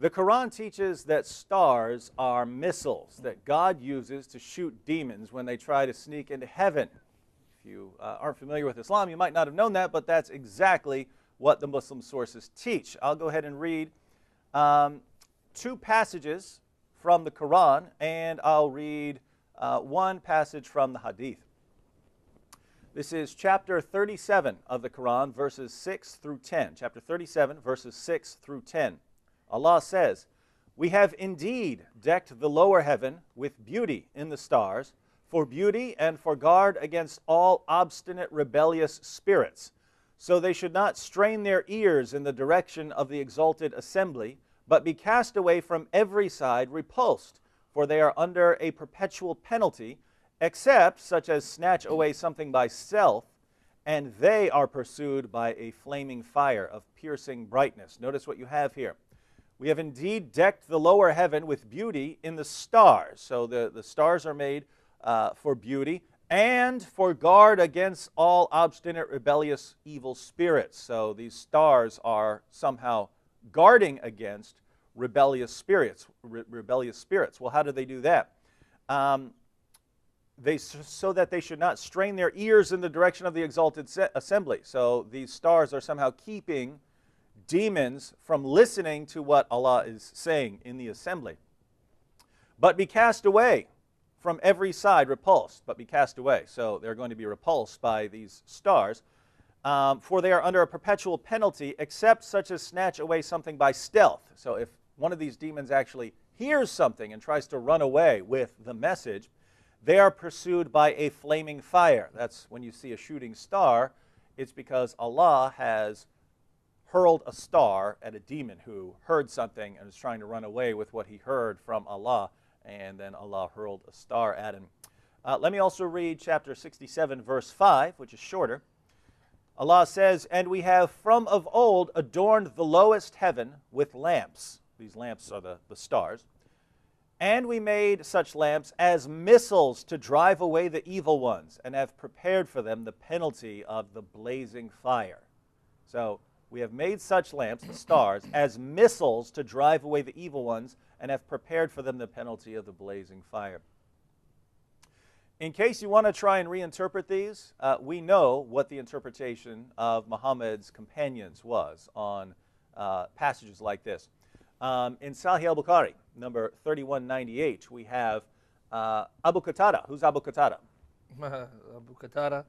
The Quran teaches that stars are missiles that God uses to shoot demons when they try to sneak into heaven. If you aren't familiar with Islam, you might not have known that, but that's exactly what the Muslim sources teach. I'll go ahead and read two passages from the Quran, and I'll read one passage from the Hadith. This is chapter 37 of the Quran, verses 6 through 10. Chapter 37, verses 6 through 10. Allah says, "We have indeed decked the lower heaven with beauty in the stars, for beauty and for guard against all obstinate rebellious spirits, so they should not strain their ears in the direction of the exalted assembly, but be cast away from every side repulsed, for they are under a perpetual penalty, except such as snatch away something by stealth, and they are pursued by a flaming fire of piercing brightness." Notice what you have here. We have indeed decked the lower heaven with beauty in the stars. So the stars are made for beauty and for guard against all obstinate, rebellious, evil spirits. So these stars are somehow guarding against rebellious spirits. Well, how do they do that? So that they should not strain their ears in the direction of the exalted assembly. So these stars are somehow keeping demons from listening to what Allah is saying in the assembly. But be cast away from every side, repulsed, but be cast away. So they're going to be repulsed by these stars, for they are under a perpetual penalty, except such as snatch away something by stealth. So if one of these demons actually hears something and tries to run away with the message, they are pursued by a flaming fire. That's when you see a shooting star, it's because Allah has hurled a star at a demon who heard something and is trying to run away with what he heard from Allah, and then Allah hurled a star at him. Let me also read chapter 67, verse 5, which is shorter. Allah says, "And we have from of old adorned the lowest heaven with lamps." These lamps are the stars. "And we made such lamps as missiles to drive away the evil ones, and have prepared for them the penalty of the blazing fire." So we have made such lamps, the stars, as missiles to drive away the evil ones, and have prepared for them the penalty of the blazing fire. In case you want to try and reinterpret these, we know what the interpretation of Muhammad's companions was on passages like this. In Sahih al-Bukhari, number 3198, we have Abu Qatada. Who's Abu Qatada? Abu Qatada.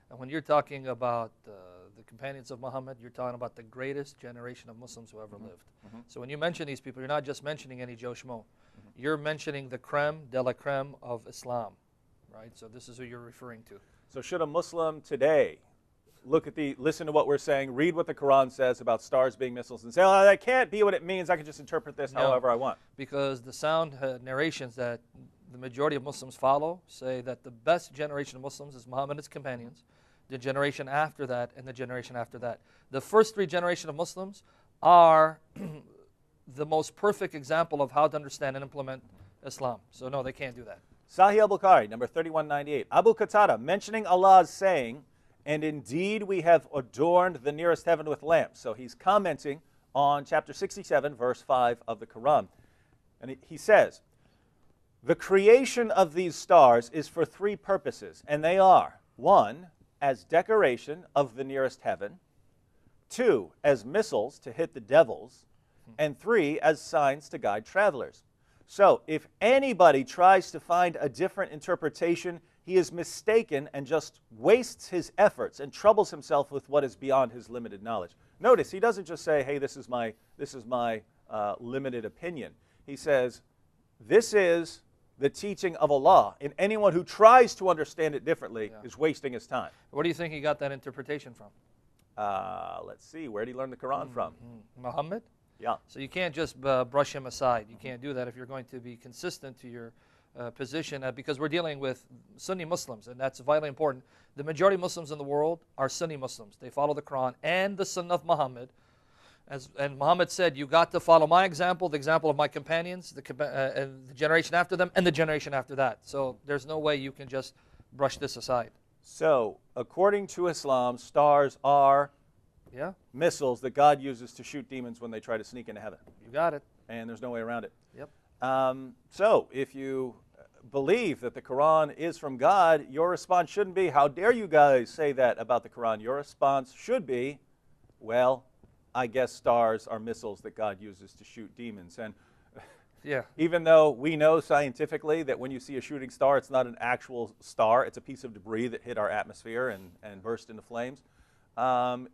And when you're talking about the companions of Muhammad, you're talking about the greatest generation of Muslims who ever lived. So when you mention these people, you're not just mentioning any Joe Schmo. You're mentioning the creme de la creme of Islam, right? So this is who you're referring to. So should a Muslim today listen to what we're saying, read what the Quran says about stars being missiles, and say, "Oh, that can't be what it means. I can just interpret this however I want"? Because the sound narrations that the majority of Muslims follow say that the best generation of Muslims is Muhammad and his companions, the generation after that, and the generation after that. The first three generations of Muslims are the most perfect example of how to understand and implement Islam. So no, they can't do that. Sahih al-Bukhari, number 3198. Abu Qatada, mentioning Allah's saying, "And indeed we have adorned the nearest heaven with lamps." So he's commenting on chapter 67, verse 5 of the Quran. And he says, "The creation of these stars is for three purposes, and they are: 1, as decoration of the nearest heaven; 2, as missiles to hit the devils; and 3, as signs to guide travelers." So if anybody tries to find a different interpretation, he is mistaken and just wastes his efforts and troubles himself with what is beyond his limited knowledge. Notice, he doesn't just say, "Hey, this is my limited opinion." He says, "This is the teaching of Allah, and anyone who tries to understand it differently is wasting his time." Where do you think he got that interpretation from? Let's see, where did he learn the Quran from? Muhammad? Yeah. So you can't just brush him aside. You can't do that if you're going to be consistent to your position, because we're dealing with Sunni Muslims, and that's vitally important. The majority of Muslims in the world are Sunni Muslims. They follow the Quran and the Sunnah of Muhammad. And Muhammad said, "You got to follow my example, the example of my companions, the generation after them, and the generation after that." So there's no way you can just brush this aside. So, according to Islam, stars are Yeah, missiles that God uses to shoot demons when they try to sneak into heaven. you got it. and there's no way around it. Yep. So if you believe that the Quran is from God, your response shouldn't be, how dare you guys say that about the Quran? Your response should be, well, I guess stars are missiles that God uses to shoot demons. And Yeah. even though we know scientifically that when you see a shooting star, it's not an actual star, it's a piece of debris that hit our atmosphere and burst into flames.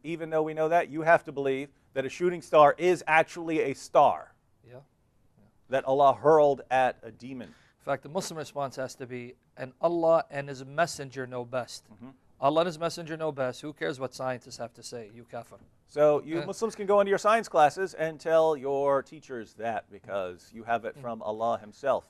Even though we know that, you have to believe that a shooting star is actually a star Yeah. that Allah hurled at a demon. In fact, the Muslim response has to be, and Allah and His Messenger know best. Allah and His Messenger know best. Who cares what scientists have to say? You kafir. So you Muslims can go into your science classes and tell your teachers that, because you have it from Allah Himself.